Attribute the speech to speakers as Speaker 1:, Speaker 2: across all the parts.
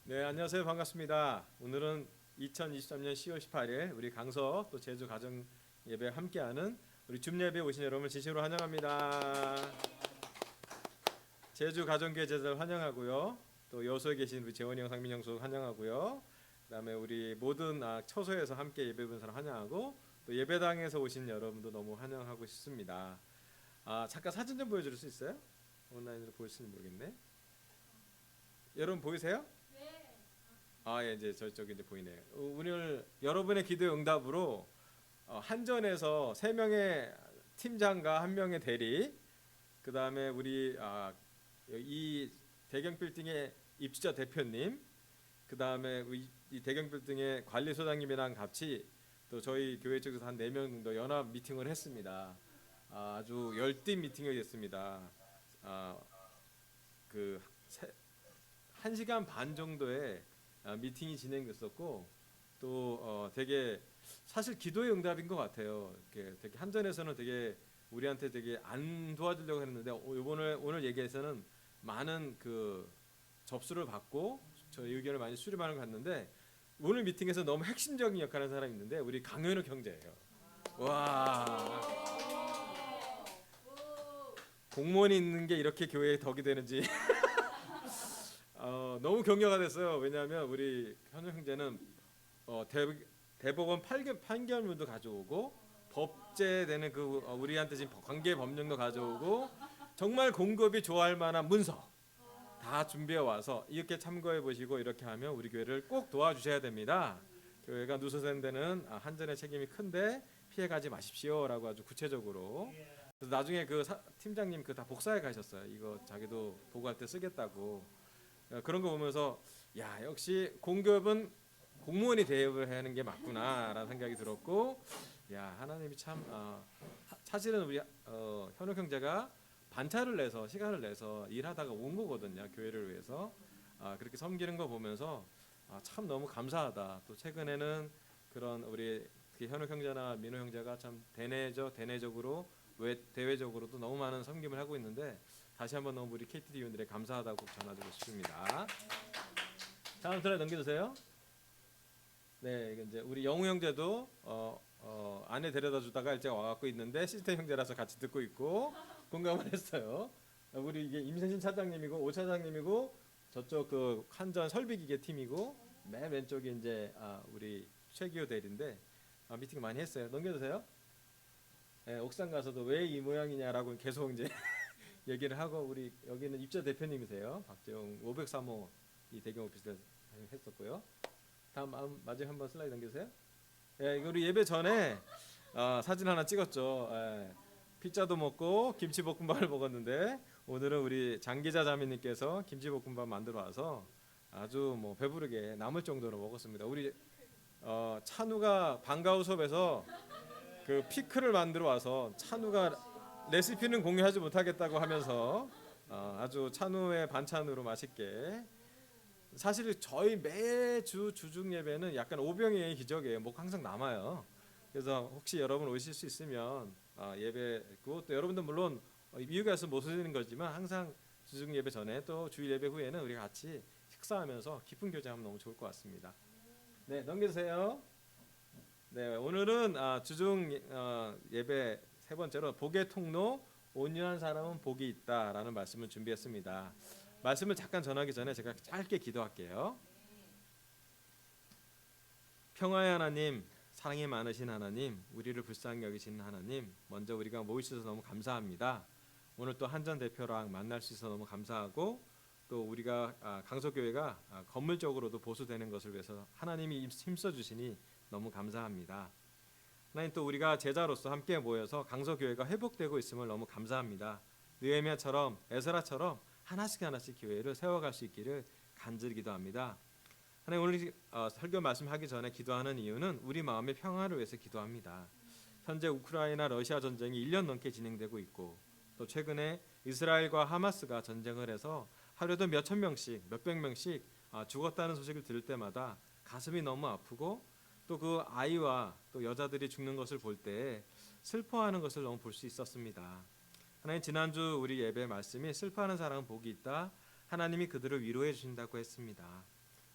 Speaker 1: 네, 안녕하세요. 반갑습니다. 오늘은 2023년 10월 18일 우리 강서 또 제주 가정 예배 함께하는 우리 줌 예배 오신 여러분을 진심으로 환영합니다. 제주 가정교회 제자들 환영하고요. 또 여수에 계신 우리 재원이 형, 상민 형수 환영하고요. 그다음에 우리 모든 처소에서 함께 예배 본 사람 환영하고 또 예배당에서 오신 여러분도 너무 환영하고 싶습니다. 잠깐 사진 좀 보여줄 수 있어요? 온라인으로 보일지는 모르겠네. 여러분 보이세요? 예, 이제 저쪽에 이제 보이네요. 오늘 여러분의 기도 응답으로 한전에서 세 명의 팀장과 한 명의 대리, 그 다음에 우리 이 대경 빌딩의 입주자 대표님, 그 다음에 이 대경 빌딩의 관리소장님이랑 같이 또 저희 교회 쪽에서 한 4명 정도 연합 미팅을 했습니다. 아주 열띤 미팅이 됐습니다. 아, 그 1시간 반 정도의 미팅이 진행됐었고 또 되게 사실 기도의 응답인 것 같아요. 이렇게 되게 한전에서는 되게 우리한테 되게 안 도와주려고 했는데 오늘 얘기에서는 많은 그 접수를 받고 저희 의견을 많이 수렴하는 것 같는데 오늘 미팅에서 너무 핵심적인 역할을 하는 사람이 있는데 우리 강현욱 형제예요. 와, 공무원이 있는 게 이렇게 교회에 덕이 되는지 너무 격려가 됐어요. 왜냐하면 우리 현우 형제는 대법원 판결문도 가져오고 법제되는 그 우리한테 지금 관계 법령도 가져오고 정말 공급이 좋아할 만한 문서 다 준비해 와서 이렇게 참고해 보시고 이렇게 하면 우리 교회를 꼭 도와주셔야 됩니다. 교회가 누수된 데는 한전의 책임이 큰데 피해가지 마십시오라고 아주 구체적으로. 그래서 나중에 그 팀장님 그 다 복사해 가셨어요. 이거 자기도 보고할 때 쓰겠다고. 그런 거 보면서 야 역시 공급은 공무원이 대접을 하는 게 맞구나라는 생각이 들었고 야 하나님이 참 사실은 우리 현욱 형제가 반차를 내서 시간을 내서 일하다가 온 거거든요 교회를 위해서 그렇게 섬기는 거 보면서 참 너무 감사하다. 또 최근에는 그런 우리 현욱 형제나 민호 형제가 참 대내적으로 대외적으로도 너무 많은 섬김을 하고 있는데 다시 한번 너무 우리 KTD 위원들의 감사하다고 전해드리고 싶습니다. 다음 슬라이드 넘겨주세요. 네, 이제 우리 영우 형제도 아내 데려다 주다가 일찍 와갖고 있는데 시스템 형제라서 같이 듣고 있고 공감을 했어요. 우리 이게 임세신 차장님이고 오 차장님이고 저쪽 그 한전 설비기계 팀이고 맨 왼쪽에 이제 우리 최기호 대리인데 미팅 많이 했어요. 넘겨주세요. 네, 옥상 가서도 왜 이 모양이냐라고 계속 이제 얘기를 하고 우리 여기는 입자 대표님이세요. 박재용 503호 이 대경 오피스를 했었고요. 다음 마지막 한번 슬라이드 넘겨주세요. 예, 우리 예배 전에 사진 하나 찍었죠. 예, 피자도 먹고 김치볶음밥을 먹었는데 오늘은 우리 장기자 자매님께서 김치볶음밥 만들어 와서 아주 뭐 배부르게 남을 정도로 먹었습니다. 우리 찬우가 방과후 수업에서 그 피클을 만들어 와서 찬우가 레시피는 공유하지 못하겠다고 하면서 아주 찬우의 반찬으로 맛있게 사실 저희 매주 주중 예배는 약간 오병이의 기적이에요. 뭐 항상 남아요. 그래서 혹시 여러분 오실 수 있으면 예배 그것도 여러분들 물론 미국에 와서 못 오시는 거지만 항상 주중 예배 전에 또 주일 예배 후에는 우리 같이 식사하면서 깊은 교제하면 너무 좋을 것 같습니다. 네, 넘겨주세요. 네, 오늘은 주중 예배 세 번째로 복의 통로 온유한 사람은 복이 있다라는 말씀을 준비했습니다. 말씀을 잠깐 전하기 전에 제가 짧게 기도할게요. 평화의 하나님, 사랑이 많으신 하나님, 우리를 불쌍히 여기시는 하나님, 먼저 우리가 모이셔서 너무 감사합니다. 오늘 또 한전 대표랑 만날 수 있어서 너무 감사하고 또 우리가 강서교회가 건물적으로도 보수되는 것을 위해서 하나님이 힘써 주시니 너무 감사합니다. 하나님 또 우리가 제자로서 함께 모여서 강서교회가 회복되고 있음을 너무 감사합니다. 느헤미야처럼 에스라처럼 하나씩 교회를 세워갈 수 있기를 간절히 기도합니다. 하나님 오늘 설교 말씀하기 전에 기도하는 이유는 우리 마음의 평화를 위해서 기도합니다. 현재 우크라이나 러시아 전쟁이 1년 넘게 진행되고 있고 또 최근에 이스라엘과 하마스가 전쟁을 해서 하루에도 몇천 명씩 몇백 명씩 죽었다는 소식을 들을 때마다 가슴이 너무 아프고 또 그 아이와 또 여자들이 죽는 것을 볼 때 슬퍼하는 것을 너무 볼 수 있었습니다. 하나님 지난주 우리 예배 말씀이 슬퍼하는 사람은 복이 있다. 하나님이 그들을 위로해 주신다고 했습니다.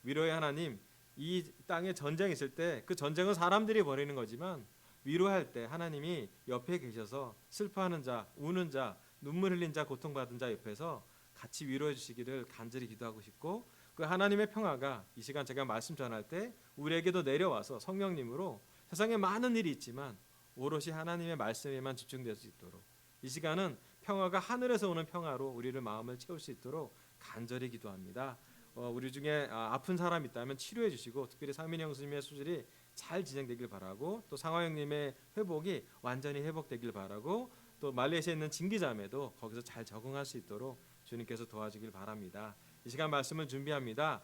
Speaker 1: 위로의 하나님, 이 땅에 전쟁이 있을 때 그 전쟁은 사람들이 벌이는 거지만 위로할 때 하나님이 옆에 계셔서 슬퍼하는 자, 우는 자, 눈물 흘린 자, 고통받은 자 옆에서 같이 위로해 주시기를 간절히 기도하고 싶고, 그 하나님의 평화가 이 시간 제가 말씀 전할 때 우리에게도 내려와서 성령님으로 세상에 많은 일이 있지만 오롯이 하나님의 말씀에만 집중될 수 있도록, 이 시간은 평화가 하늘에서 오는 평화로 우리를 마음을 채울 수 있도록 간절히 기도합니다. 우리 중에 아픈 사람 있다면 치료해 주시고, 특별히 상민 형수님의 수술이 잘 진행되길 바라고, 또 상화 형님의 회복이 완전히 회복되길 바라고, 또 말레이시아에 있는 진기자매도 거기서 잘 적응할 수 있도록 주님께서 도와주길 바랍니다. 이 시간 말씀을 준비합니다.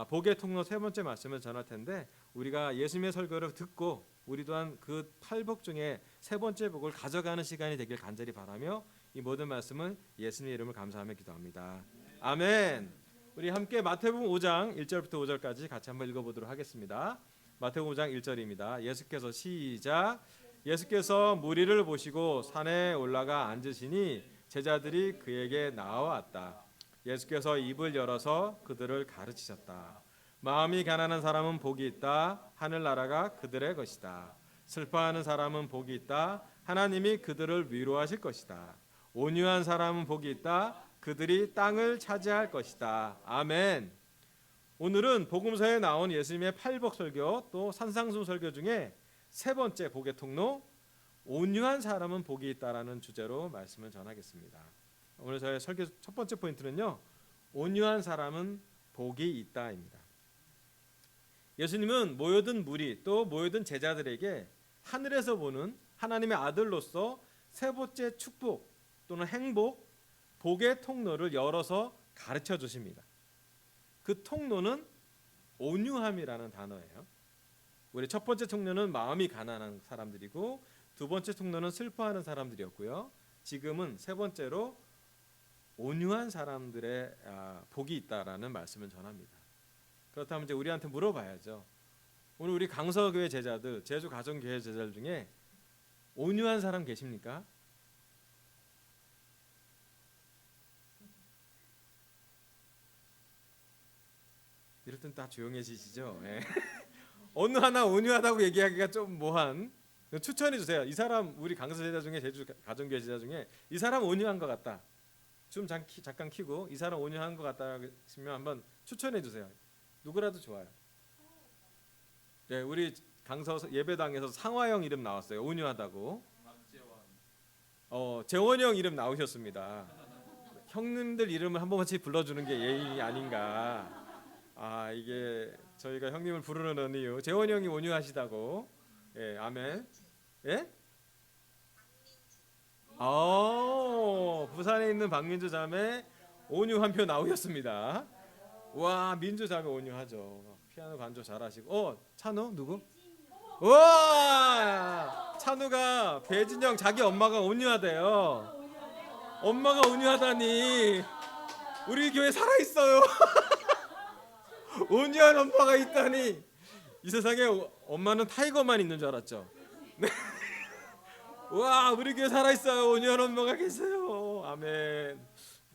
Speaker 1: 복의 통로 세 번째 말씀을 전할 텐데, 우리가 예수님의 설교를 듣고 우리 또한 그 8복 중에 세 번째 복을 가져가는 시간이 되길 간절히 바라며 이 모든 말씀은 예수님의 이름을 감사하며 기도합니다. 아멘. 우리 함께 마태복음 5장 1절부터 5절까지 같이 한번 읽어보도록 하겠습니다. 마태복음 5장 1절입니다. 예수께서 시작. 예수께서 무리를 보시고 산에 올라가 앉으시니 제자들이 그에게 나와왔다. 예수께서 입을 열어서 그들을 가르치셨다. 마음이 가난한 사람은 복이 있다. 하늘나라가 그들의 것이다. 슬퍼하는 사람은 복이 있다. 하나님이 그들을 위로하실 것이다. 온유한 사람은 복이 있다. 그들이 땅을 차지할 것이다. 아멘. 오늘은 복음서에 나온 예수님의 8복 설교, 또 산상수 설교 중에 세 번째 복의 통로, 온유한 사람은 복이 있다라는 주제로 말씀을 전하겠습니다. 오늘 저의 설교 첫 번째 포인트는요, 온유한 사람은 복이 있다입니다. 예수님은 모여든 무리, 또 모여든 제자들에게 하늘에서 보는 하나님의 아들로서 세 번째 축복 또는 행복, 복의 통로를 열어서 가르쳐 주십니다. 그 통로는 온유함이라는 단어예요. 우리 첫 번째 통로는 마음이 가난한 사람들이고, 두 번째 통로는 슬퍼하는 사람들이었고요. 지금은 세 번째로 온유한 사람들의 복이 있다라는 말씀을 전합니다. 그렇다면 이제 우리한테 물어봐야죠. 오늘 우리 강서교회 제자들, 제주 가정교회 제자들 중에 온유한 사람 계십니까? 이럴 땐 다 조용해지시죠? 네. 어느 하나 온유하다고 얘기하기가 좀 뭐한, 추천해 주세요. 이 사람 우리 강서 제자 중에, 제주 가정교회 제자 중에 이 사람 온유한 것 같다. 좀 잠깐 키고 이 사람 온유한 것 같다 하시면 한번 추천해 주세요. 누구라도 좋아요. 네, 우리 강서 예배당에서 상화형 이름 나왔어요. 온유하다고. 재원이 형 이름 나오셨습니다. 형님들 이름을 한 번씩 불러주는 게 예의이 아닌가. 이게 저희가 형님을 부르는 이유, 재원이 형이 온유하시다고. 예, 아멘. 예? 부산에 있는 박민주 자매 온유 한 표 나오셨습니다. 와, 민주 자매 온유하죠. 피아노 반주 잘하시고. 찬우 누구? 와, 찬우가 배진영 자기 엄마가 온유하대요. 엄마가 온유하다니. 우리 교회 살아 있어요. 온유한 엄마가 있다니. 이 세상에 엄마는 타이거만 있는 줄 알았죠. 네. 와, 우리 교회 살아 있어요. 온유한 엄마가 계세요. 아멘.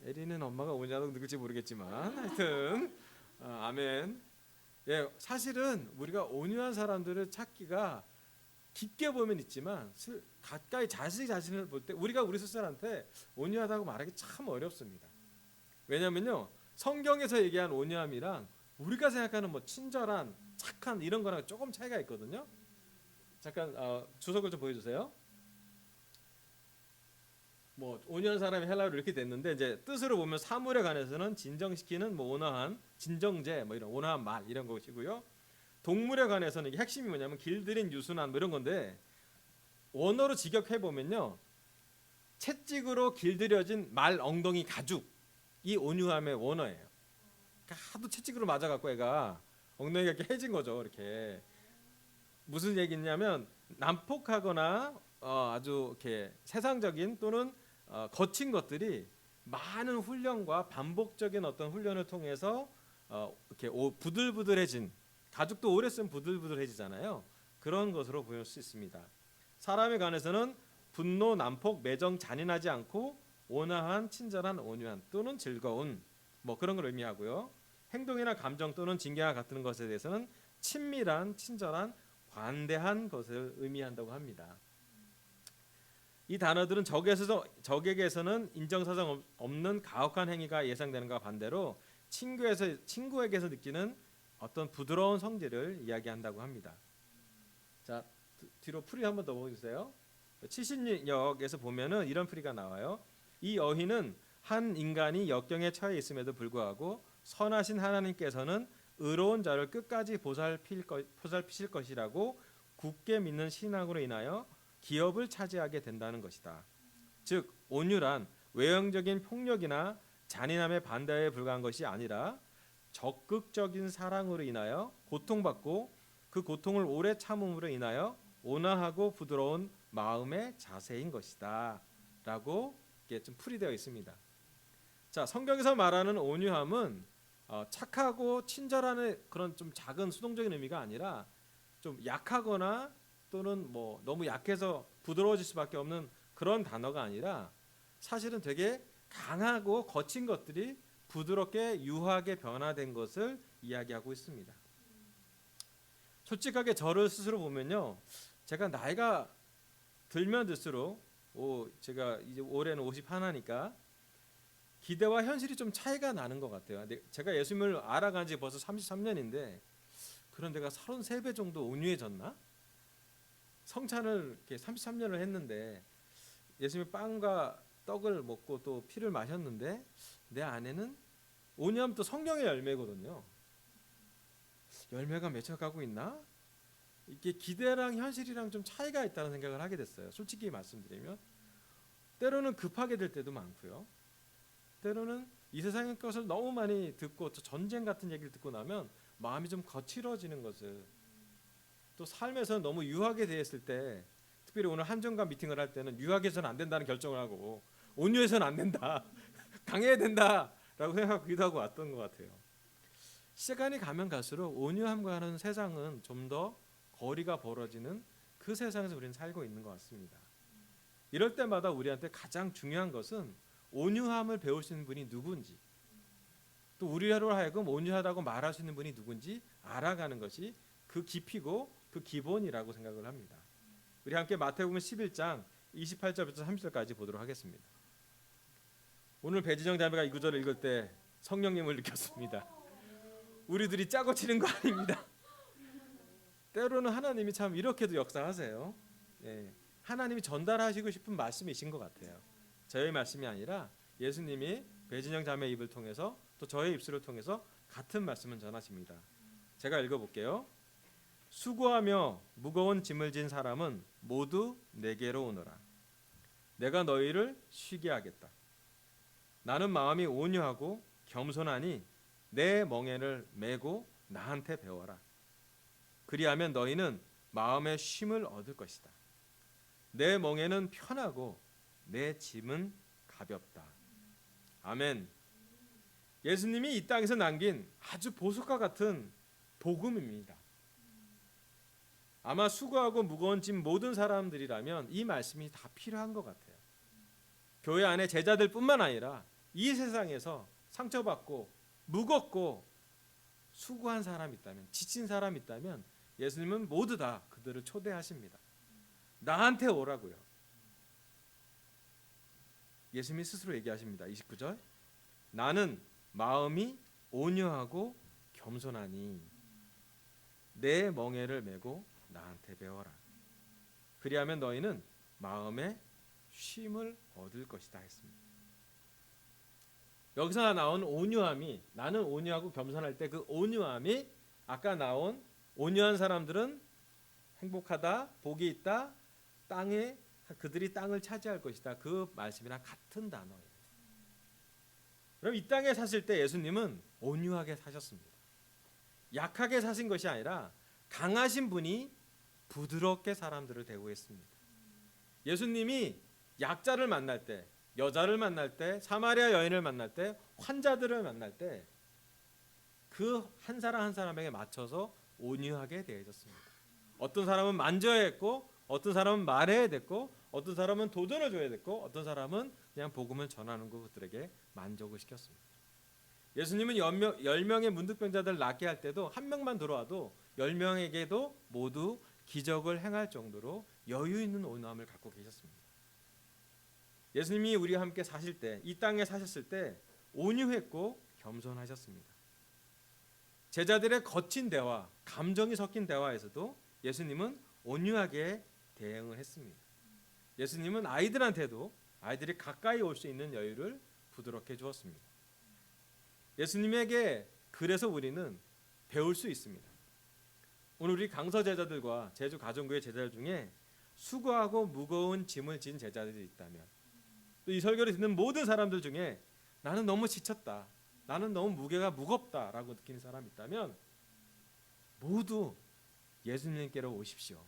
Speaker 1: 에리는 엄마가 온유하다고 누굴지 모르겠지만 하여튼 아멘. 예, 사실은 우리가 온유한 사람들을 찾기가 깊게 보면 있지만 가까이 자신을 볼 때 우리가 우리 스스로한테 온유하다고 말하기 참 어렵습니다. 왜냐면요, 성경에서 얘기한 온유함이랑 우리가 생각하는 뭐 친절한, 착한 이런 거랑 조금 차이가 있거든요. 잠깐 주석을 좀 보여주세요. 뭐 온유한 사람이 헬라어로 이렇게 됐는데, 이제 뜻으로 보면 사물에 관해서는 진정시키는 뭐 온화한, 진정제 뭐 이런 온화한 말 이런 것이고요. 동물에 관해서는 이게 핵심이 뭐냐면 길들인 유순한 뭐 이런 건데, 원어로 직역해 보면요, 채찍으로 길들여진 말 엉덩이 가죽, 이 온유함의 원어예요. 그러니까 하도 채찍으로 맞아갖고 애가 엉덩이가 이렇게 해진 거죠. 이렇게 무슨 얘기냐면 난폭하거나 아주 이렇게 세상적인 또는 거친 것들이 많은 훈련과 반복적인 어떤 훈련을 통해서 이렇게 부들부들해진, 가죽도 오래 쓰면 부들부들해지잖아요. 그런 것으로 보일 수 있습니다. 사람에 관해서는 분노, 난폭, 매정, 잔인하지 않고 온화한, 친절한, 온유한 또는 즐거운 뭐 그런 걸 의미하고요. 행동이나 감정 또는 징계와 같은 것에 대해서는 친밀한, 친절한, 관대한 것을 의미한다고 합니다. 이 단어들은 적에게서는 인정사정 없는 가혹한 행위가 예상되는 것과 반대로 친구에게서 느끼는 어떤 부드러운 성질을 이야기한다고 합니다. 자, 뒤로 풀이 한번 더 보여주세요. 70역에서 보면은 이런 풀이가 나와요. 이 어휘는 한 인간이 역경에 처해 있음에도 불구하고 선하신 하나님께서는 의로운 자를 끝까지 보살피실 것이라고 굳게 믿는 신앙으로 인하여 기업을 차지하게 된다는 것이다. 즉 온유란 외형적인 폭력이나 잔인함에 반대에 불과한 것이 아니라 적극적인 사랑으로 인하여 고통받고 그 고통을 오래 참음으로 인하여 온화하고 부드러운 마음의 자세인 것이다 라고 이렇게 좀 풀이되어 있습니다. 자, 성경에서 말하는 온유함은 착하고 친절한 그런 좀 작은 수동적인 의미가 아니라 좀 약하거나 또는 뭐 너무 약해서 부드러워질 수밖에 없는 그런 단어가 아니라 사실은 되게 강하고 거친 것들이 부드럽게 유하게 변화된 것을 이야기하고 있습니다. 솔직하게 저를 스스로 보면요, 제가 나이가 들면 들수록 제가 이제 올해는 51이니까 기대와 현실이 좀 차이가 나는 것 같아요. 제가 예수님을 알아간 지 벌써 33년인데 그런 데가 33배 정도 온유해졌나? 성찬을 이렇게 33년을 했는데 예수님이 빵과 떡을 먹고 또 피를 마셨는데 내 안에는 온유함 또 성령의 열매거든요. 열매가 맺혀가고 있나? 이게 기대랑 현실이랑 좀 차이가 있다는 생각을 하게 됐어요. 솔직히 말씀드리면 때로는 급하게 될 때도 많고요. 때로는 이 세상의 것을 너무 많이 듣고 또 전쟁 같은 얘기를 듣고 나면 마음이 좀 거칠어지는 것을, 또 삶에서 너무 유하게 되었을 때, 특별히 오늘 한정관 미팅을 할 때는 유하게서는 안 된다는 결정을 하고 온유해서는 안 된다 강해야 된다라고 생각하기도 하고 왔던 것 같아요. 시간이 가면 갈수록 온유함과 하는 세상은 좀 더 거리가 벌어지는 그 세상에서 우리는 살고 있는 것 같습니다. 이럴 때마다 우리한테 가장 중요한 것은 온유함을 배울 수 있는 분이 누군지, 또 우리로 하여금 온유하다고 말할 수 있는 분이 누군지 알아가는 것이 그 깊이고 그 기본이라고 생각을 합니다. 우리 함께 마태복음 11장 28절부터 30절까지 보도록 하겠습니다. 오늘 배진영 자매가 이 구절을 읽을 때 성령님을 느꼈습니다. 우리들이 짜고 치는 거 아닙니다. 때로는 하나님이 참 이렇게도 역사하세요. 하나님이 전달하시고 싶은 말씀이신 것 같아요. 저의 말씀이 아니라 예수님이 배진영 자매의 입을 통해서 또 저의 입술을 통해서 같은 말씀을 전하십니다. 제가 읽어볼게요. 수고하며 무거운 짐을 진 사람은 모두 내게로 오너라. 내가 너희를 쉬게 하겠다. 나는 마음이 온유하고 겸손하니 내 멍에를 메고 나한테 배워라. 그리하면 너희는 마음의 쉼을 얻을 것이다. 내 멍에는 편하고 내 짐은 가볍다. 아멘. 예수님이 이 땅에서 남긴 아주 보석과 같은 복음입니다. 아마 수고하고 무거운 짐 모든 사람들이라면 이 말씀이 다 필요한 것 같아요. 교회 안에 제자들뿐만 아니라 이 세상에서 상처받고 무겁고 수고한 사람이 있다면, 지친 사람이 있다면 예수님은 모두 다 그들을 초대하십니다. 나한테 오라고요. 예수님이 스스로 얘기하십니다. 29절. 나는 마음이 온유하고 겸손하니 내 멍에를 메고 나한테 배워라. 그리하면 너희는 마음의 쉼을 얻을 것이다 했습니다. 여기서 나온 온유함이, 나는 온유하고 겸손할 때 그 온유함이 아까 나온 온유한 사람들은 행복하다, 복이 있다, 땅에 그들이 땅을 차지할 것이다, 그 말씀이랑 같은 단어예요. 그럼 이 땅에 사실 때 예수님은 온유하게 사셨습니다. 약하게 사신 것이 아니라 강하신 분이 부드럽게 사람들을 대우했습니다. 예수님이 약자를 만날 때, 여자를 만날 때, 사마리아 여인을 만날 때, 환자들을 만날 때 그 한 사람 한 사람에게 맞춰서 온유하게 대해졌습니다. 어떤 사람은 만져야 했고, 어떤 사람은 말해야 됐고, 어떤 사람은 도전을 줘야 됐고, 어떤 사람은 그냥 복음을 전하는 것들에게 만족을 시켰습니다. 예수님은 10명의 문득병자들을 낫게 할 때도 한 명만 들어와도 10명에게도 모두 기적을 행할 정도로 여유 있는 온유함을 갖고 계셨습니다. 예수님이 우리와 함께 사실 때, 이 땅에 사셨을 때 온유했고 겸손하셨습니다. 제자들의 거친 대화, 감정이 섞인 대화에서도 예수님은 온유하게 대응을 했습니다. 예수님은 아이들한테도 아이들이 가까이 올 수 있는 여유를 부드럽게 주었습니다. 예수님에게 그래서 우리는 배울 수 있습니다. 오늘 우리 강서 제자들과 제주 가정교회 제자들 중에 수고하고 무거운 짐을 진 제자들이 있다면, 또 이 설교를 듣는 모든 사람들 중에 나는 너무 지쳤다, 나는 너무 무게가 무겁다라고 느끼는 사람이 있다면 모두 예수님께로 오십시오.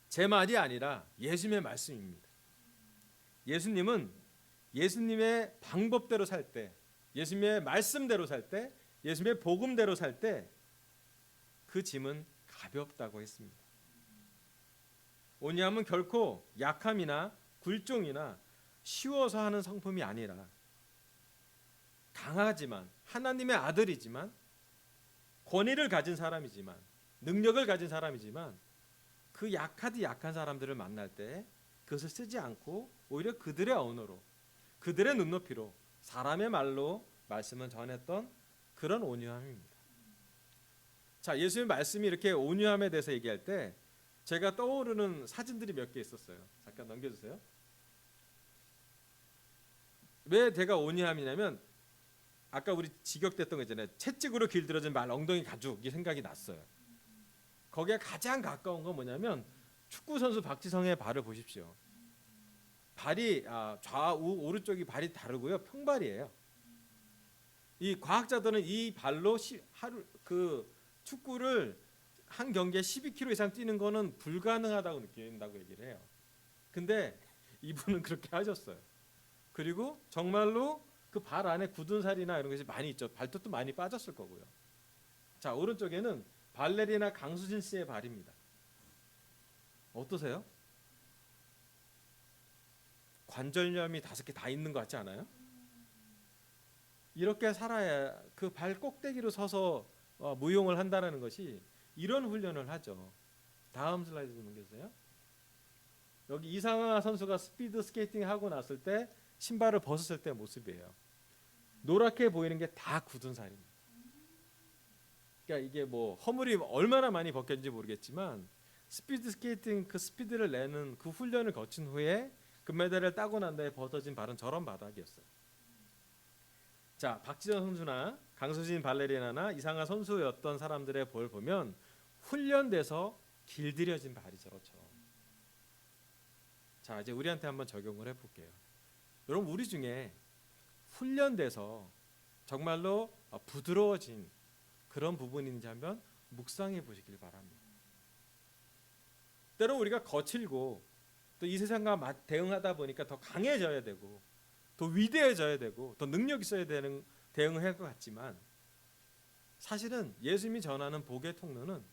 Speaker 1: 제 말이 아니라 예수님의 말씀입니다. 예수님은 예수님의 방법대로 살 때, 예수님의 말씀대로 살 때, 예수님의 복음대로 살 때 그 짐은 가볍다고 했습니다. 온유함은 결코 약함이나 굴종이나 쉬워서 하는 성품이 아니라 강하지만 하나님의 아들이지만 권위를 가진 사람이지만 능력을 가진 사람이지만 그 약하디 약한 사람들을 만날 때 그것을 쓰지 않고 오히려 그들의 언어로, 그들의 눈높이로, 사람의 말로 말씀을 전했던 그런 온유함입니다. 자, 예수님의 말씀이 이렇게 온유함에 대해서 얘기할 때 제가 떠오르는 사진들이 몇 개 있었어요. 잠깐 넘겨주세요. 왜 제가 온유함이냐면 아까 우리 직역됐던 거 있잖아요. 채찍으로 길들여진 말 엉덩이 가죽이 생각이 났어요. 거기에 가장 가까운 건 뭐냐면 축구 선수 박지성의 발을 보십시오. 발이 좌우 오른쪽이 발이 다르고요, 평발이에요. 이 과학자들은 이 발로 축구를 한 경기에 12km 이상 뛰는 거는 불가능하다고 느낀다고 얘기를 해요. 근데 이분은 그렇게 하셨어요. 그리고 정말로 그 발 안에 굳은 살이나 이런 것이 많이 있죠. 발톱도 많이 빠졌을 거고요. 자, 오른쪽에는 발레리나 강수진 씨의 발입니다. 어떠세요? 관절염이 5개 다 있는 것 같지 않아요? 이렇게 살아야 그 발 꼭대기로 서서 무용을 한다는 것이 이런 훈련을 하죠. 다음 슬라이드 좀 넘겨주세요. 여기 이상하 선수가 스피드 스케이팅 하고 났을 때 신발을 벗었을 때 모습이에요. 노랗게 보이는 게 다 굳은 살입니다. 그러니까 이게 뭐 허물이 얼마나 많이 벗겼는지 모르겠지만 스피드 스케이팅 그 스피드를 내는 그 훈련을 거친 후에 금메달을 따고 난 다음에 벗어진 발은 저런 바닥이었어요. 자, 박지성 선수나 강수진 발레리나나 이상하 선수였던 사람들의 볼 보면 훈련돼서 길들여진 발이 저렇죠. 자, 이제 우리한테 한번 적용을 해볼게요. 여러분, 우리 중에 훈련돼서 정말로 부드러워진 그런 부분이 있는지 한번 묵상해 보시길 바랍니다. 때로 우리가 거칠고 또 이 세상과 대응하다 보니까 더 강해져야 되고 더 위대해져야 되고 더 능력 있어야 되는 대응을 할 것 같지만 사실은 예수님이 전하는 복의 통로는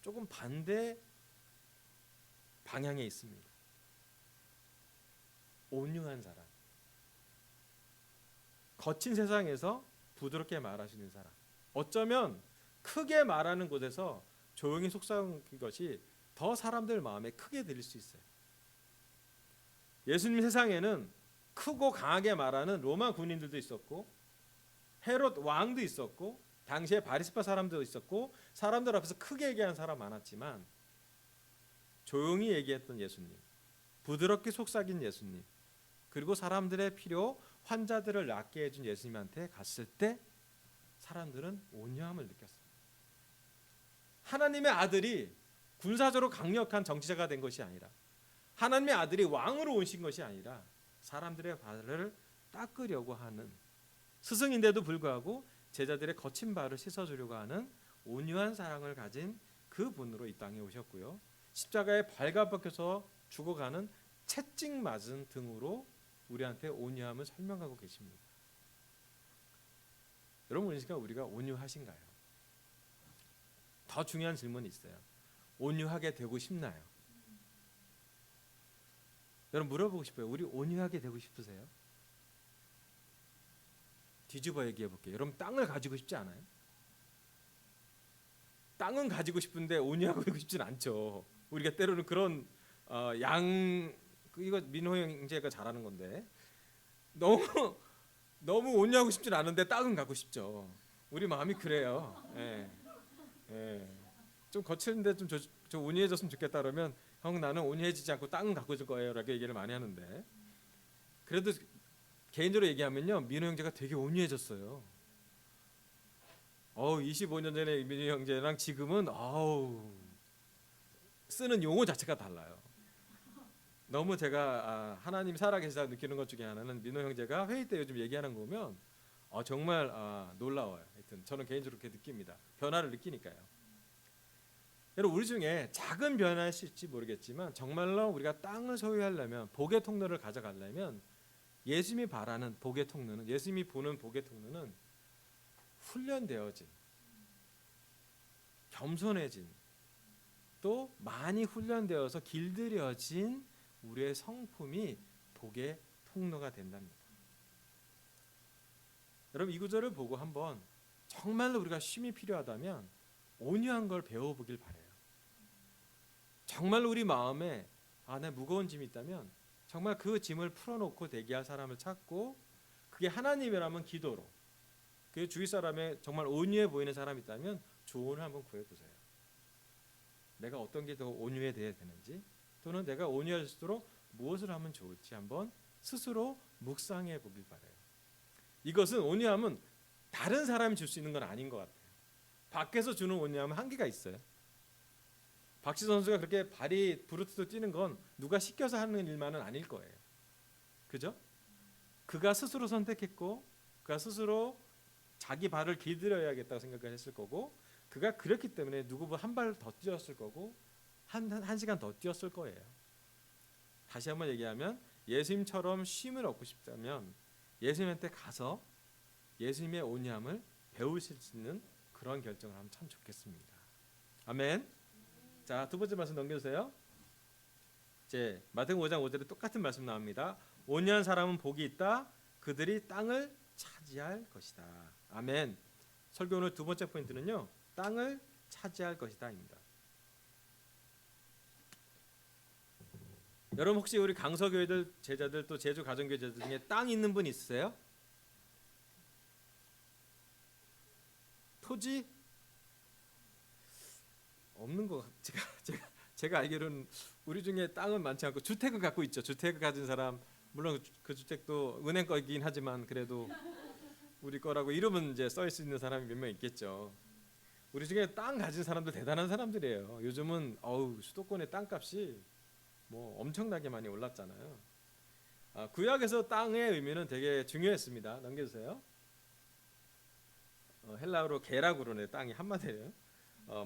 Speaker 1: 조금 반대 방향에 있습니다. 온유한 사람, 거친 세상에서 부드럽게 말하시는 사람, 어쩌면 크게 말하는 곳에서 조용히 속삭이는 것이 더 사람들 마음에 크게 들릴 수 있어요. 예수님 세상에는 크고 강하게 말하는 로마 군인들도 있었고 헤롯 왕도 있었고 당시에 바리새파 사람도 있었고 사람들 앞에서 크게 얘기하는 사람 많았지만 조용히 얘기했던 예수님, 부드럽게 속삭인 예수님, 그리고 사람들의 필요, 환자들을 낫게 해준 예수님한테 갔을 때 사람들은 온유함을 느꼈어요. 하나님의 아들이 군사적으로 강력한 정치자가 된 것이 아니라 하나님의 아들이 왕으로 오신 것이 아니라 사람들의 발을 닦으려고 하는, 스승인데도 불구하고 제자들의 거친 발을 씻어주려고 하는 온유한 사랑을 가진 그 분으로 이 땅에 오셨고요. 십자가에 발가벗겨서 죽어가는 채찍 맞은 등으로 우리한테 온유함을 설명하고 계십니다. 여러분, 이 시간 우리가 온유하신가요? 더 중요한 질문이 있어요. 온유하게 되고 싶나요? 여러분, 물어보고 싶어요. 우리 온유하게 되고 싶으세요? 뒤집어 얘기해 볼게요. 여러분 땅을 가지고 싶지 않아요? 땅은 가지고 싶은데 온유하고 싶진 않죠. 우리가 때로는 그런 이거 민호 형제가 잘하는 건데 너무 너무 온유하고 싶진 않은데 땅은 갖고 싶죠. 우리 마음이 그래요. 예. 예. 좀 거칠는데 좀 온유해졌으면 좋겠다 그러면 형 나는 온유해지지 않고 땅은 갖고 있을 거예요라고 얘기를 많이 하는데 그래도 개인적으로 얘기하면요 민호 형제가 되게 온유해졌어요. 25년 전에 민호 형제랑 지금은 쓰는 용어 자체가 달라요. 너무 제가 하나님 살아계시다 느끼는 것 중에 하나는 민호 형제가 회의 때 요즘 얘기하는 거 보면 정말 놀라워요. 하여튼 저는 개인적으로 그렇게 느낍니다. 변화를 느끼니까요. 여러분 우리 중에 작은 변화일 수 있을지 모르겠지만 정말로 우리가 땅을 소유하려면 복의 통로를 가져가려면 예수님이 바라는 복의 통로는 예수님이 보는 복의 통로는 훈련되어진 겸손해진 또 많이 훈련되어서 길들여진 우리의 성품이 복의 통로가 된답니다. 여러분 이 구절을 보고 한번 정말로 우리가 쉼이 필요하다면 온유한 걸 배워보길 바래요. 정말로 우리 마음에 내 무거운 짐이 있다면 정말 그 짐을 풀어놓고 대기할 사람을 찾고 그게 하나님이라면 기도로 그 주위 사람에 정말 온유해 보이는 사람이 있다면 조언을 한번 구해보세요. 내가 어떤 게 더 온유해 돼야 되는지 또는 내가 온유할수록 무엇을 하면 좋을지 한번 스스로 묵상해 보길 바래요. 이것은 온유함은 다른 사람이 줄 수 있는 건 아닌 것 같아요. 밖에서 주는 온유함은 한계가 있어요. 박지 선수가 그렇게 발이 부르트도 뛰는 건 누가 시켜서 하는 일만은 아닐 거예요. 그죠? 그가 스스로 선택했고 그가 스스로 자기 발을 길들여야겠다고 생각을 했을 거고 그가 그렇기 때문에 누구보다 한 발 더 뛰었을 거고 한 시간 더 뛰었을 거예요. 다시 한번 얘기하면 예수님처럼 쉼을 얻고 싶다면 예수님한테 가서 예수님의 온유함을 배우실 수 있는 그런 결정을 하면 참 좋겠습니다. 아멘. 자, 두 번째 말씀 넘겨주세요. 이제 마태복음 5장 5절에 똑같은 말씀 나옵니다. 온유한 사람은 복이 있다. 그들이 땅을 차지할 것이다. 아멘. 설교 오늘 두 번째 포인트는요. 땅을 차지할 것이다입니다. 여러분 혹시 우리 강서교회들 제자들 또 제주 가정교회 제자들 중에 땅 있는 분 있으세요? 토지? 없는 거 제가 알기로는 우리 중에 땅은 많지 않고 주택을 갖고 있죠. 주택을 가진 사람 물론 그 주택도 은행 거이긴 하지만 그래도 우리 거라고 이름은 이제 써 있는 사람이 몇 명 있겠죠. 우리 중에 땅 가진 사람들 대단한 사람들이에요. 요즘은 수도권의 땅값이 뭐 엄청나게 많이 올랐잖아요. 구약에서 땅의 의미는 되게 중요했습니다. 넘겨주세요. 헬라어로 게라고 그러네. 땅이 한마디예요.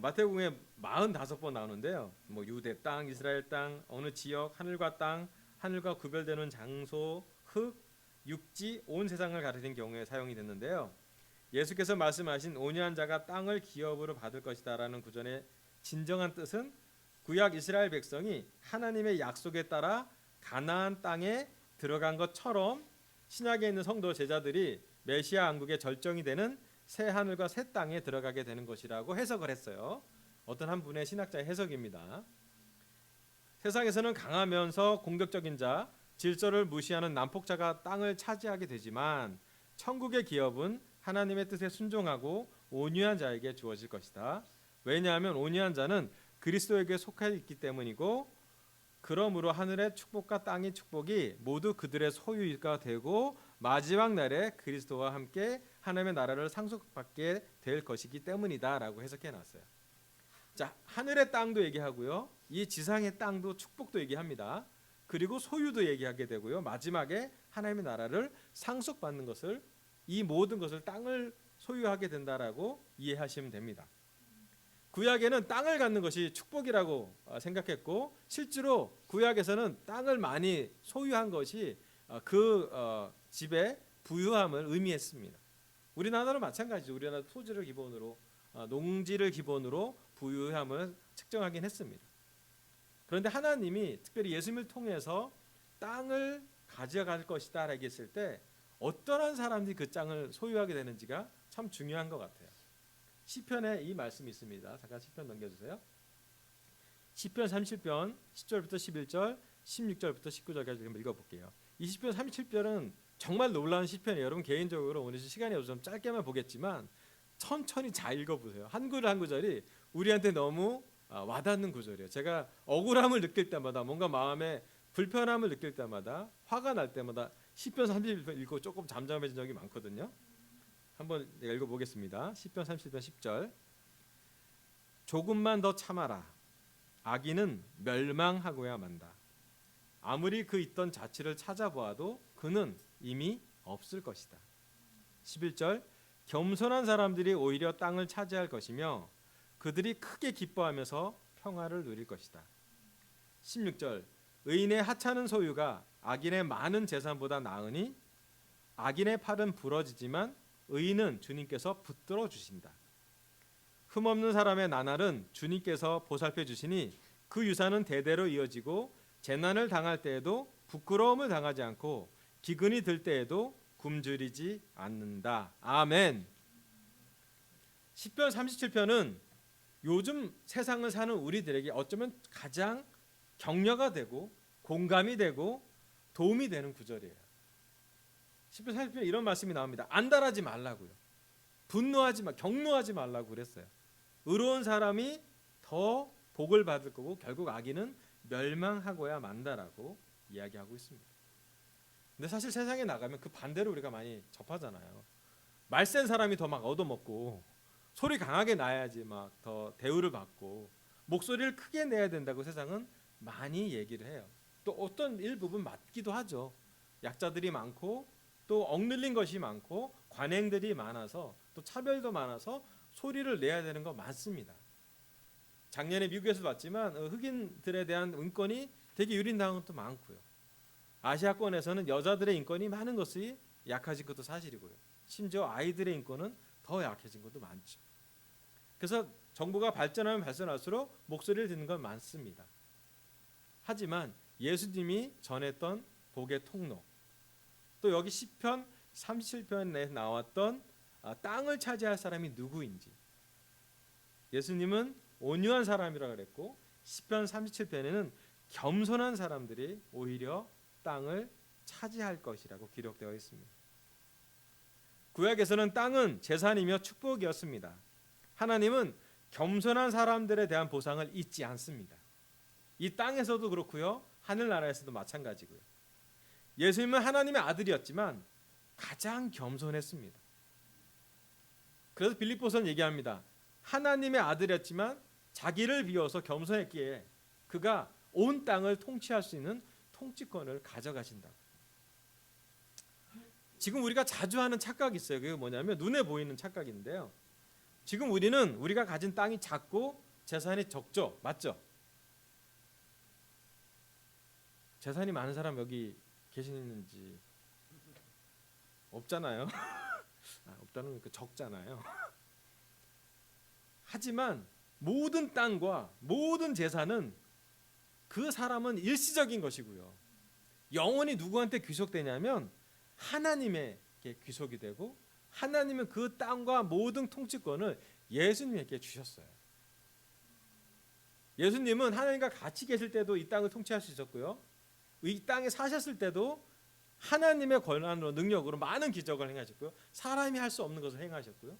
Speaker 1: 마태복음에 45번 나오는데요. 뭐 유대 땅, 이스라엘 땅, 어느 지역, 하늘과 땅, 하늘과 구별되는 장소, 흙, 육지, 온 세상을 가리킨 경우에 사용이 됐는데요. 예수께서 말씀하신 온유한 자가 땅을 기업으로 받을 것이다라는 구절의 진정한 뜻은 구약 이스라엘 백성이 하나님의 약속에 따라 가나안 땅에 들어간 것처럼 신약에 있는 성도 제자들이 메시아 왕국의 절정이 되는 새 하늘과 새 땅에 들어가게 되는 것이라고 해석을 했어요. 어떤 한 분의 신학자의 해석입니다. 세상에서는 강하면서 공격적인 자, 질서를 무시하는 난폭자가 땅을 차지하게 되지만 천국의 기업은 하나님의 뜻에 순종하고 온유한 자에게 주어질 것이다. 왜냐하면 온유한 자는 그리스도에게 속해 있기 때문이고 그러므로 하늘의 축복과 땅의 축복이 모두 그들의 소유가 되고 마지막 날에 그리스도와 함께 하나님의 나라를 상속받게 될 것이기 때문이다라고 해석해 놨어요. 자, 하늘의 땅도 얘기하고요. 이 지상의 땅도 축복도 얘기합니다. 그리고 소유도 얘기하게 되고요. 마지막에 하나님의 나라를 상속받는 것을 이 모든 것을 땅을 소유하게 된다라고 이해하시면 됩니다. 구약에는 땅을 갖는 것이 축복이라고 생각했고 실제로 구약에서는 땅을 많이 소유한 것이 그 집의 부유함을 의미했습니다. 우리나라도 마찬가지죠. 우리나라 토지를 기본으로 농지를 기본으로 부유함을 측정하긴 했습니다. 그런데 하나님이 특별히 예수님을 통해서 땅을 가져갈 것이다 라고 했을 때 어떠한 사람들이 그 땅을 소유하게 되는지가 참 중요한 것 같아요. 시편에 이 말씀이 있습니다. 잠깐 시편 넘겨주세요. 시편 37편 10절부터 11절, 16절부터 19절까지 좀 읽어볼게요. 이 시편 37편은 정말 놀라운 시편이에요. 여러분 개인적으로 오늘 시간이 없어서 좀 짧게만 보겠지만 천천히 잘 읽어보세요. 한 구절 한 구절이 우리한테 너무 와닿는 구절이에요. 제가 억울함을 느낄 때마다, 뭔가 마음에 불편함을 느낄 때마다, 화가 날 때마다 시편 37편 읽고 조금 잠잠해진 적이 많거든요. 한번 내가 읽어보겠습니다. 시편 37편 10절. 조금만 더 참아라. 악인은 멸망하고야 만다. 아무리 그 있던 자취를 찾아보아도 그는 이미 없을 것이다. 11절. 겸손한 사람들이 오히려 땅을 차지할 것이며 그들이 크게 기뻐하면서 평화를 누릴 것이다. 16절. 의인의 하찮은 소유가 악인의 많은 재산보다 나으니 악인의 팔은 부러지지만 의인은 주님께서 붙들어 주신다. 흠없는 사람의 나날은 주님께서 보살펴 주시니 그 유산은 대대로 이어지고 재난을 당할 때에도 부끄러움을 당하지 않고 기근이 들 때에도 굶주리지 않는다. 아멘. 시편 37편은 요즘 세상을 사는 우리들에게 어쩌면 가장 격려가 되고 공감이 되고 도움이 되는 구절이에요. 시편 37편에 이런 말씀이 나옵니다. 안달하지 말라고요. 분노하지 마, 격노하지 말라고 그랬어요. 의로운 사람이 더 복을 받을 거고 결국 악인은 멸망하고야 만다라고 이야기하고 있습니다. 근데 사실 세상에 나가면 그 반대로 우리가 많이 접하잖아요. 말센 사람이 더 막 얻어먹고 소리 강하게 나야지 막 더 대우를 받고 목소리를 크게 내야 된다고 세상은 많이 얘기를 해요. 또 어떤 일부분 맞기도 하죠. 약자들이 많고 또 억눌린 것이 많고 관행들이 많아서 또 차별도 많아서 소리를 내야 되는 거 많습니다. 작년에 미국에서 봤지만 흑인들에 대한 인권이 되게 유린당한 것도 많고요. 아시아권에서는 여자들의 인권이 많은 것이 약해진 것도 사실이고요. 심지어 아이들의 인권은 더 약해진 것도 많죠. 그래서 정부가 발전하면 발전할수록 목소리를 듣는 건 많습니다. 하지만 예수님이 전했던 복의 통로, 또 여기 시편 37편에 나왔던 땅을 차지할 사람이 누구인지, 예수님은 온유한 사람이라고 그랬고 시편 37편에는 겸손한 사람들이 오히려 땅을 차지할 것이라고 기록되어 있습니다. 구약에서는 땅은 재산이며 축복이었습니다. 하나님은 겸손한 사람들에 대한 보상을 잊지 않습니다. 이 땅에서도 그렇고요, 하늘나라에서도 마찬가지고요. 예수님은 하나님의 아들이었지만 가장 겸손했습니다. 그래서 빌립보서는 얘기합니다. 하나님의 아들이었지만 자기를 비워서 겸손했기에 그가 온 땅을 통치할 수 있는 통치권을 가져가신다. 지금 우리가 자주 하는 착각이 있어요. 그게 뭐냐면 눈에 보이는 착각인데요. 지금 우리는 우리가 가진 땅이 작고 재산이 적죠. 맞죠? 재산이 많은 사람 여기 계시는지 없잖아요. 없다는 거 적잖아요. 하지만 모든 땅과 모든 재산은 그 사람은 일시적인 것이고요. 영원히 누구한테 귀속되냐면 하나님에게 귀속이 되고 하나님은 그 땅과 모든 통치권을 예수님에게 주셨어요. 예수님은 하나님과 같이 계실 때도 이 땅을 통치할 수 있었고요. 이 땅에 사셨을 때도 하나님의 권한으로 능력으로 많은 기적을 행하셨고요. 사람이 할 수 없는 것을 행하셨고요.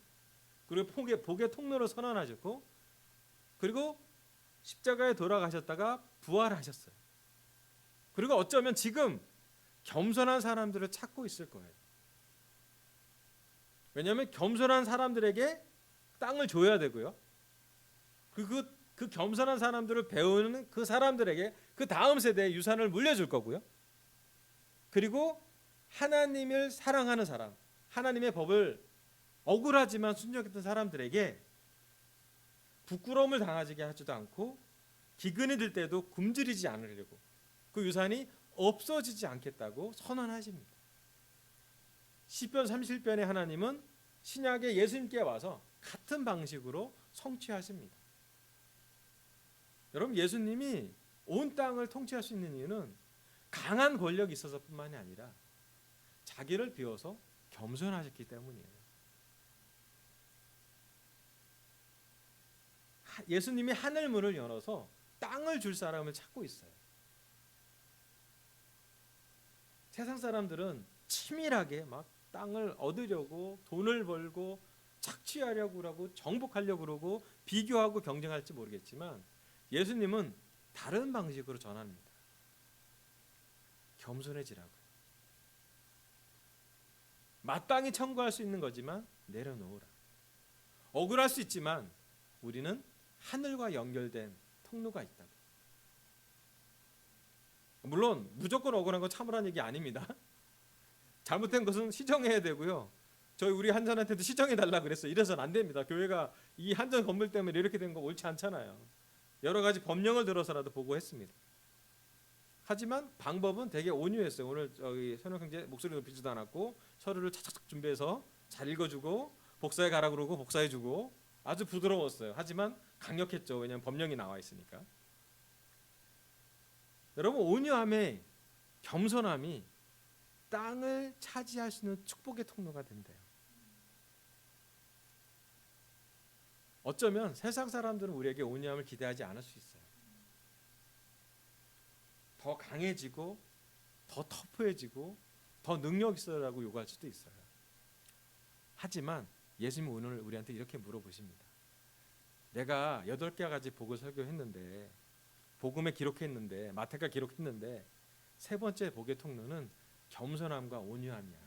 Speaker 1: 그리고 복의 통로를 선언하셨고 그리고 십자가에 돌아가셨다가 부활하셨어요. 그리고 어쩌면 지금 겸손한 사람들을 찾고 있을 거예요. 왜냐하면 겸손한 사람들에게 땅을 줘야 되고요. 그 겸손한 사람들을 배우는 그 사람들에게 그 다음 세대에 유산을 물려줄 거고요. 그리고 하나님을 사랑하는 사람, 하나님의 법을 억울하지만 순종했던 사람들에게 부끄러움을 당하게 하지도 않고 기근이 들 때도 굶주리지 않으려고 그 유산이 없어지지 않겠다고 선언하십니다. 시편 37편의 하나님은 신약의 예수님께 와서 같은 방식으로 성취하십니다. 여러분, 예수님이 온 땅을 통치할 수 있는 이유는 강한 권력이 있어서뿐만이 아니라 자기를 비워서 겸손하셨기 때문이에요. 예수님이 하늘 문을 열어서 땅을 줄 사람을 찾고 있어요. 세상 사람들은 치밀하게 막 땅을 얻으려고 돈을 벌고 착취하려고 그러고 정복하려고 그러고 비교하고 경쟁할지 모르겠지만 예수님은 다른 방식으로 전합니다. 겸손해지라고. 마땅히 청구할 수 있는 거지만 내려놓으라. 억울할 수 있지만 우리는 하늘과 연결된 통로가 있다고. 물론 무조건 억울한 건 참으라는 얘기 아닙니다. 잘못된 것은 시정해야 되고요. 저희 우리 한전한테도 시정해 달라 그랬어요. 이래서는 안 됩니다. 교회가 이 한전 건물 때문에 이렇게 된 거 옳지 않잖아요. 여러 가지 법령을 들어서라도 보고했습니다. 하지만 방법은 되게 온유했어요. 오늘 저희 선영형제 목소리 높이지도 않았고 서류를 착착 준비해서 잘 읽어주고 복사해 가라 그러고 복사해주고 아주 부드러웠어요. 하지만 강력했죠. 왜냐하면 법령이 나와 있으니까. 여러분, 온유함에 겸손함이 땅을 차지할 수 있는 축복의 통로가 된대요. 어쩌면 세상 사람들은 우리에게 온유함을 기대하지 않을 수 있어요. 더 강해지고 더 터프해지고 더 능력 있어라고 요구할 수도 있어요. 하지만 예수님은 오늘 우리한테 이렇게 물어보십니다. 내가 8가지 복을 설교했는데 복음에 기록했는데 마태가 기록했는데 세 번째 복의 통로는 겸손함과 온유함이야.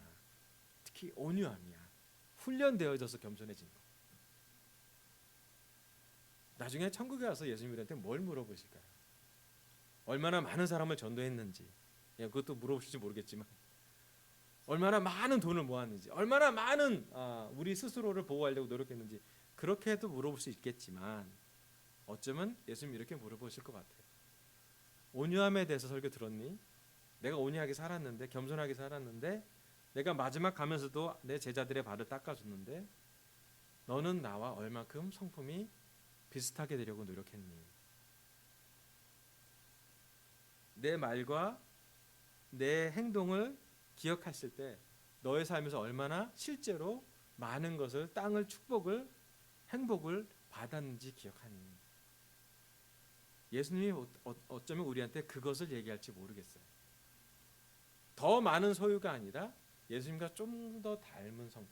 Speaker 1: 특히 온유함이야. 훈련되어져서 겸손해진 거. 나중에 천국에 가서 예수님 우리한테 뭘 물어보실까요? 얼마나 많은 사람을 전도했는지, 그것도 물어보실지 모르겠지만 얼마나 많은 돈을 모았는지, 얼마나 많은 우리 스스로를 보호하려고 노력했는지 그렇게 해도 물어볼 수 있겠지만 어쩌면 예수님 이렇게 물어보실 것 같아요. 온유함에 대해서 설교 들었니? 내가 온유하게 살았는데, 겸손하게 살았는데, 내가 마지막 가면서도 내 제자들의 발을 닦아줬는데 너는 나와 얼마큼 성품이 비슷하게 되려고 노력했니? 내 말과 내 행동을 기억했을 때 너의 삶에서 얼마나 실제로 많은 것을, 땅을, 축복을, 행복을 받았는지 기억하니? 예수님이 어쩌면 우리한테 그것을 얘기할지 모르겠어요. 더 많은 소유가 아니라 예수님과 좀 더 닮은 성품,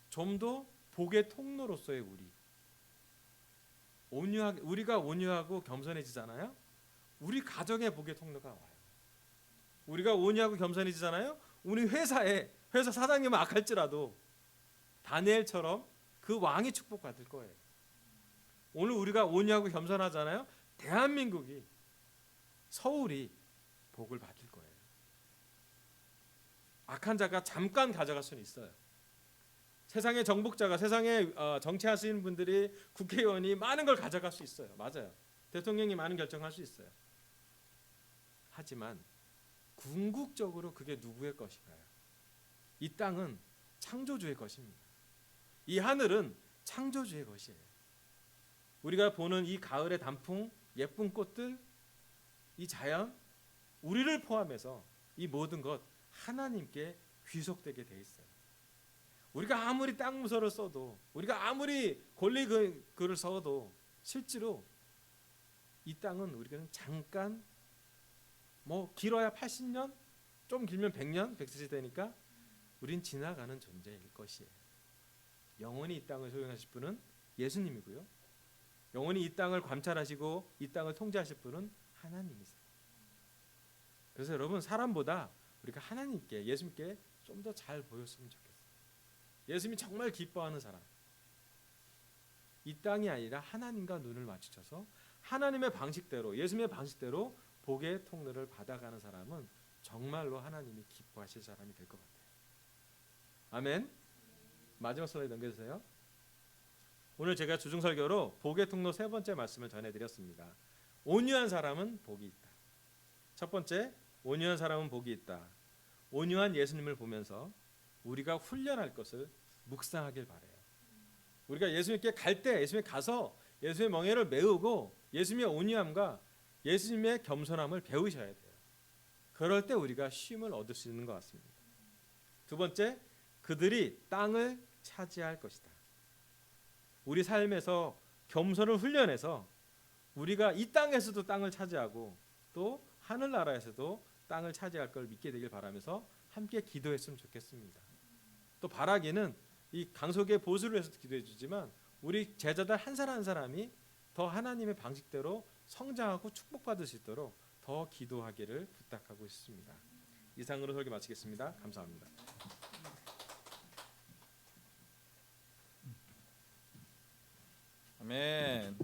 Speaker 1: 좀 더 복의 통로로서의 우리가 온유하고 겸손해지잖아요. 우리 가정의 복의 통로가 와요. 우리가 온유하고 겸손해지잖아요. 우리 회사 사장님은 악할지라도 다니엘처럼 그 왕이 축복받을 거예요. 오늘 우리가 온유하고 겸손하잖아요. 대한민국이, 서울이 복을 받을 거예요. 악한 자가 잠깐 가져갈 수는 있어요. 세상의 정복자가, 세상에 정치하시는 분들이, 국회의원이 많은 걸 가져갈 수 있어요. 맞아요. 대통령이 많은 결정할 수 있어요. 하지만 궁극적으로 그게 누구의 것인가요? 이 땅은 창조주의 것입니다. 이 하늘은 창조주의 것이에요. 우리가 보는 이 가을의 단풍, 예쁜 꽃들, 이 자연, 우리를 포함해서 이 모든 것 하나님께 귀속되게 돼 있어요. 우리가 아무리 땅 문서를 써도, 우리가 아무리 권리 글을 써도 실제로 이 땅은 우리는 잠깐, 길어야 80년, 좀 길면 100년, 100세시 되니까 우린 지나가는 존재일 것이에요. 영원히 이 땅을 소유하실 분은 예수님이고요. 영원히 이 땅을 관찰하시고 이 땅을 통제하실 분은 하나님이세요. 그래서 여러분, 사람보다 우리가 하나님께, 예수님께 좀 더 잘 보였으면 좋겠어요. 예수님이 정말 기뻐하는 사람, 이 땅이 아니라 하나님과 눈을 마주쳐서 하나님의 방식대로, 예수님의 방식대로 복의 통로를 받아가는 사람은 정말로 하나님이 기뻐하실 사람이 될 것 같아요. 아멘. 마지막 슬라이드 넘겨주세요. 오늘 제가 주중설교로 복의 통로 세 번째 말씀을 전해드렸습니다. 온유한 사람은 복이 있다. 첫 번째, 온유한 사람은 복이 있다. 온유한 예수님을 보면서 우리가 훈련할 것을 묵상하길 바래요. 우리가 예수님께 갈 때, 예수님께 가서 예수님의 멍에를 메우고 예수님의 온유함과 예수님의 겸손함을 배우셔야 돼요. 그럴 때 우리가 쉼을 얻을 수 있는 것 같습니다. 두 번째, 그들이 땅을 차지할 것이다. 우리 삶에서 겸손을 훈련해서 우리가 이 땅에서도 땅을 차지하고 또 하늘나라에서도 땅을 차지할 걸 믿게 되길 바라면서 함께 기도했으면 좋겠습니다. 또 바라기는 이 강석의 보수를 위해서도 기도해 주지만 우리 제자들 한 사람 한 사람이 더 하나님의 방식대로 성장하고 축복받을 수 있도록 더 기도하기를 부탁하고 있습니다. 이상으로 설교 마치겠습니다. 감사합니다.
Speaker 2: 아멘.